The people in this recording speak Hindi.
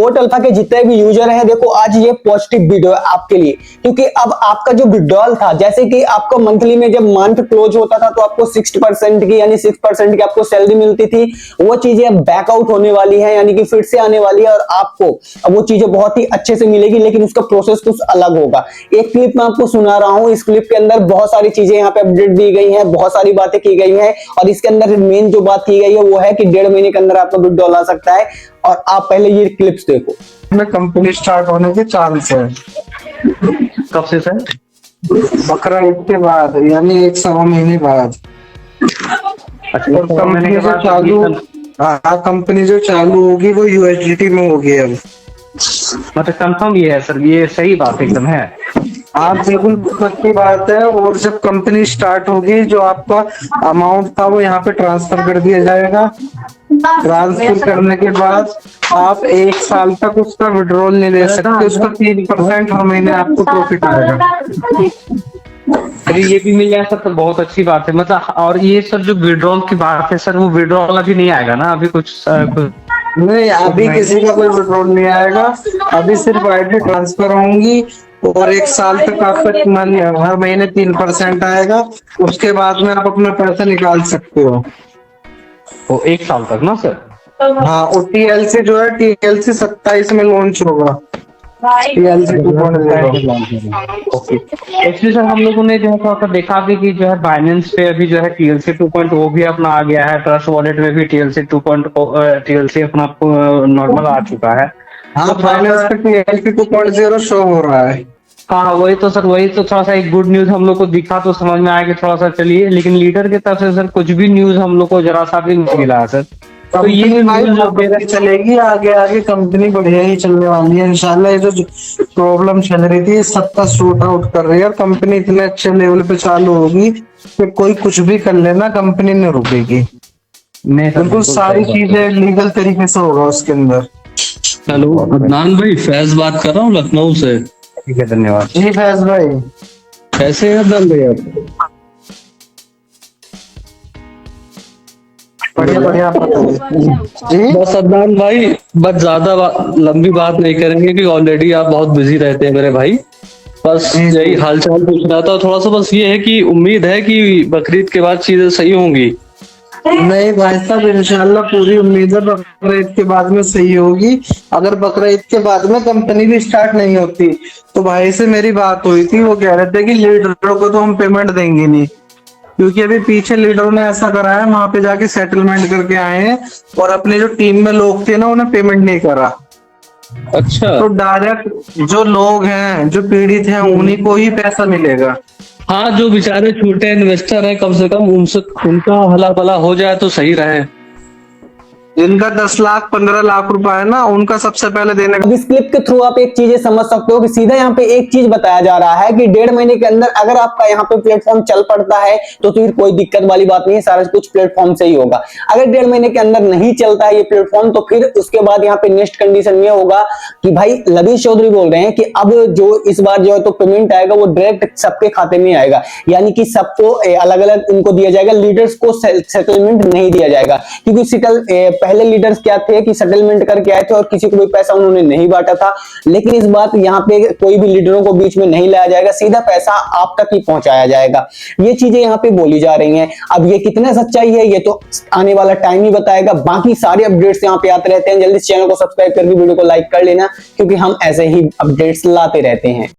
वोट अल्फा के जितने भी यूजर हैं, देखो आज ये पॉजिटिव वीडियो है आपके लिए, क्योंकि अब आपका जो विड्रॉल था, जैसे कि आपको मंथली में जब मंथ क्लोज होता था तो आपको 60% की यानी 6% की आपको सैलरी मिलती थी, वो चीजें अब बैकआउट होने वाली है, यानी कि फिर से आने वाली है और आपको अब वो चीजें बहुत ही अच्छे से मिलेगी, लेकिन उसका प्रोसेस कुछ अलग होगा। एक क्लिप मैं आपको सुना रहा हूं, इस क्लिप के अंदर बहुत सारी चीजें यहाँ पे अपडेट दी गई हैं, बहुत सारी बातें की गई हैं, और इसके अंदर मेन जो बात की गई है वो है कि 1.5 महीने के अंदर आपका विड्रॉल आ सकता है। और आप पहले ये क्लिप्स देखो। कंपनी स्टार्ट होने के चांस है। कब से सर? बकरा-ईद के बाद, यानी 1-1.25 महीने बाद। अच्छा, और कंपनी जो चालू, हाँ कंपनी जो चालू होगी वो यूएसडीटी में होगी अब। मतलब कंफर्म ये है सर, ये सही बात एकदम है। आप बिल्कुल पक्की बात है। और जब कंपनी स्टार्ट होगी, जो आपका अमाउंट था वो यहाँ पे ट्रांसफर कर दिया जाएगा। ट्रांसफर करने के बाद आप 1 साल तक उसका विड्रॉल नहीं ले सकते, उसका 3% हर महीने आपको प्रॉफिट आएगा। अरे ये भी मिल जाए सर तो बहुत अच्छी बात है। मतलब और ये सर जो विड्रॉल की बात है सर, वो विड्रॉल अभी नहीं आएगा ना? अभी कुछ नहीं, अभी किसी का कोई विड्रॉल नहीं आएगा। अभी सिर्फ आईडी ट्रांसफर होंगी और 1 साल तक आपका हर महीने 3% आएगा। उसके बाद में आप अपना पैसा निकाल सकते हो। वो 1 साल तक ना सर? हाँ, और टीएलसी जो है, टीएलसी 27 में लॉन्च होगा। टीएलसी 2.0। ओके। एक्चुअली सर हम लोगों ने जो है थोड़ा सा देखा भी कि जो है बाइनेंस पे अभी जो है टीएलसी 2.0 भी अपना आ गया है, ट्रस्ट वॉलेट में भी टीएलसी 2.0 टीएलसी अपना नॉर्मल आ चुका है। हाँ, बाइनेंस पे टीएलसी 2.0 शो हो रहा है। हाँ वही तो सर, वही तो थोड़ा सा एक गुड न्यूज हम लोग को दिखा तो समझ में आया कि थोड़ा सा चलिए, लेकिन लीडर की तरफ से सर कुछ भी न्यूज हम लोग को जरा सा भी नहीं मिला है सर। तो ये कंपनी चलेगी आगे, आगे कंपनी बढ़िया ही चलने वाली है इंशाल्लाह। ये जो प्रॉब्लम चल रही थी सबका सॉर्ट आउट कर रही है, और कंपनी इतने अच्छे लेवल पे चालू होगी कि कोई कुछ भी कर लेना, कंपनी नहीं रुकेगी। बिल्कुल सारी चीजें लीगल तरीके से होगा उसके अंदर। हेलो अदनान भाई, फैज बात कर रहा हूँ लखनऊ से। ठीक है, धन्यवाद जी फैज भाई, कैसे हैं अदनान भाई आप? बढ़िया बढ़िया, आप बताइए जी। बस अदनान भाई, बस ज्यादा लंबी बात नहीं करेंगे क्योंकि ऑलरेडी आप बहुत बिजी रहते हैं मेरे भाई। बस यही हालचाल पूछ रहा था थोड़ा सा। बस ये है कि उम्मीद है कि बकरीद के बाद चीजें सही होंगी। नहीं भाई साहब, इंशाल्लाह पूरी उम्मीद है बकरा ईद के बाद में सही होगी। अगर बकरा ईद के बाद में कंपनी भी स्टार्ट नहीं होती तो भाई से मेरी बात हुई थी, वो कह रहे थे कि लीडरों को तो हम पेमेंट देंगे नहीं, क्योंकि अभी पीछे लीडरों ने ऐसा करा है, वहां पे जाके सेटलमेंट करके आए हैं और अपने जो टीम में लोग थे ना उन्हें पेमेंट नहीं करा। अच्छा, तो डायरेक्ट जो लोग हैं, जो पीड़ित हैं, उन्हीं को ही पैसा मिलेगा। हाँ जो बेचारे छोटे इन्वेस्टर हैं कम से कम उनसे उनका हला भला हो जाए तो सही रहे। जिनका 10 लाख 15 लाख रुपए है ना, उनका सबसे पहले देने का। अब इस क्लिप के थ्रू आप एक चीज समझ सकते हो कि सीधा यहाँ पे एक चीज बताया जा रहा है कि 1.5 महीने के अंदर अगर आपका यहाँ पे प्लेटफॉर्म चल पड़ता है तो फिर कोई दिक्कत वाली बात नहीं है, सारा कुछ प्लेटफॉर्म से ही होगा। अगर 1.5 महीने के अंदर नहीं चलता है ये प्लेटफॉर्म तो फिर उसके बाद यहाँ पे नेक्स्ट कंडीशन ये होगा कि भाई लबीश चौधरी बोल रहे हैं कि अब जो इस बार जो है तो पेमेंट आएगा वो डायरेक्ट सबके खाते में आएगा, यानी कि सबको अलग अलग उनको दिया जाएगा, लीडर्स को सेटलमेंट नहीं दिया जाएगा। क्योंकि पहले लीडर्स क्या थे कि सेटलमेंट करके आए थे और किसी को भी पैसा उन्होंने नहीं बांटा था, लेकिन इस बात यहाँ पे कोई भी लीडरों को बीच में नहीं लाया जाएगा, सीधा पैसा आप तक ही पहुंचाया जाएगा। ये चीजें यहाँ पे बोली जा रही हैं। अब ये कितना सच्चाई है ये तो आने वाला टाइम ही बताएगा। बाकी सारे अपडेट्स यहाँ पे आते रहते हैं। जल्दी चैनल को सब्सक्राइब करके वीडियो को लाइक कर लेना, क्योंकि हम ऐसे ही अपडेट्स लाते रहते हैं।